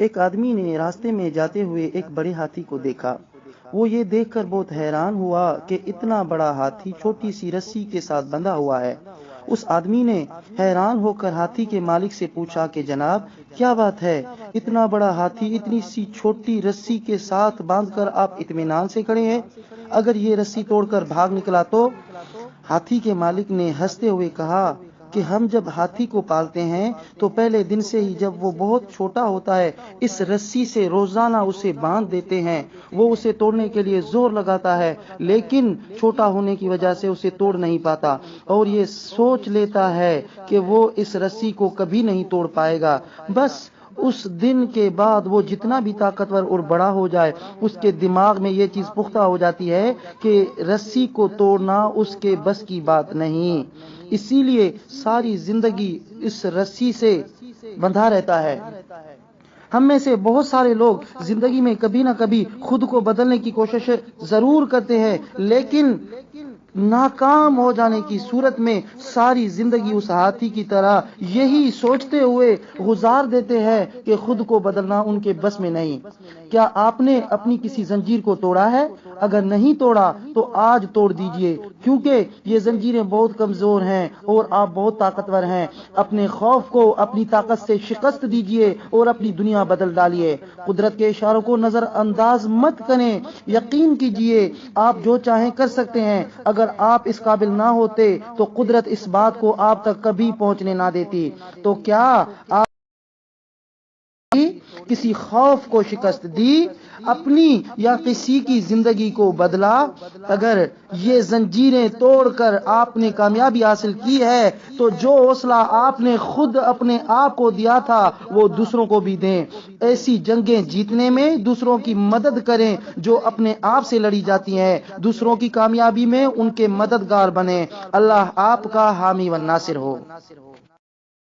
ایک آدمی نے راستے میں جاتے ہوئے ایک بڑے ہاتھی کو دیکھا۔ وہ یہ دیکھ کر بہت حیران ہوا کہ اتنا بڑا ہاتھی چھوٹی سی رسی کے ساتھ بندھا ہوا ہے۔ اس آدمی نے حیران ہو کر ہاتھی کے مالک سے پوچھا کہ جناب کیا بات ہے، اتنا بڑا ہاتھی اتنی سی چھوٹی رسی کے ساتھ باندھ کر آپ اطمینان سے کھڑے ہیں، اگر یہ رسی توڑ کر بھاگ نکلا تو؟ ہاتھی کے مالک نے ہنستے ہوئے کہا کہ ہم جب ہاتھی کو پالتے ہیں تو پہلے دن سے ہی جب وہ بہت چھوٹا ہوتا ہے اس رسی سے روزانہ اسے باندھ دیتے ہیں۔ وہ اسے توڑنے کے لیے زور لگاتا ہے لیکن چھوٹا ہونے کی وجہ سے اسے توڑ نہیں پاتا اور یہ سوچ لیتا ہے کہ وہ اس رسی کو کبھی نہیں توڑ پائے گا۔ بس اس دن کے بعد وہ جتنا بھی طاقتور اور بڑا ہو جائے اس کے دماغ میں یہ چیز پختہ ہو جاتی ہے کہ رسی کو توڑنا اس کے بس کی بات نہیں، اسی لیے ساری زندگی اس رسی سے بندھا رہتا ہے۔ ہم میں سے بہت سارے لوگ زندگی میں کبھی نہ کبھی خود کو بدلنے کی کوشش ضرور کرتے ہیں لیکن ناکام ہو جانے کی صورت میں ساری زندگی اس ہاتھی کی طرح یہی سوچتے ہوئے گزار دیتے ہیں کہ خود کو بدلنا ان کے بس میں نہیں۔ کیا آپ نے اپنی کسی زنجیر کو توڑا ہے؟ اگر نہیں توڑا تو آج توڑ دیجئے، کیونکہ یہ زنجیریں بہت کمزور ہیں اور آپ بہت طاقتور ہیں۔ اپنے خوف کو اپنی طاقت سے شکست دیجئے اور اپنی دنیا بدل ڈالیے۔ قدرت کے اشاروں کو نظر انداز مت کریں، یقین کیجئے آپ جو چاہیں کر سکتے ہیں۔ اگر آپ اس قابل نہ ہوتے تو قدرت اس بات کو آپ تک کبھی پہنچنے نہ دیتی۔ تو کیا آپ کسی خوف کو شکست دی، اپنی یا کسی کی زندگی کو بدلا؟ اگر یہ زنجیریں توڑ کر آپ نے کامیابی حاصل کی ہے تو جو حوصلہ آپ نے خود اپنے آپ کو دیا تھا وہ دوسروں کو بھی دیں۔ ایسی جنگیں جیتنے میں دوسروں کی مدد کریں جو اپنے آپ سے لڑی جاتی ہیں، دوسروں کی کامیابی میں ان کے مددگار بنیں۔ اللہ آپ کا حامی و ناصر ہو۔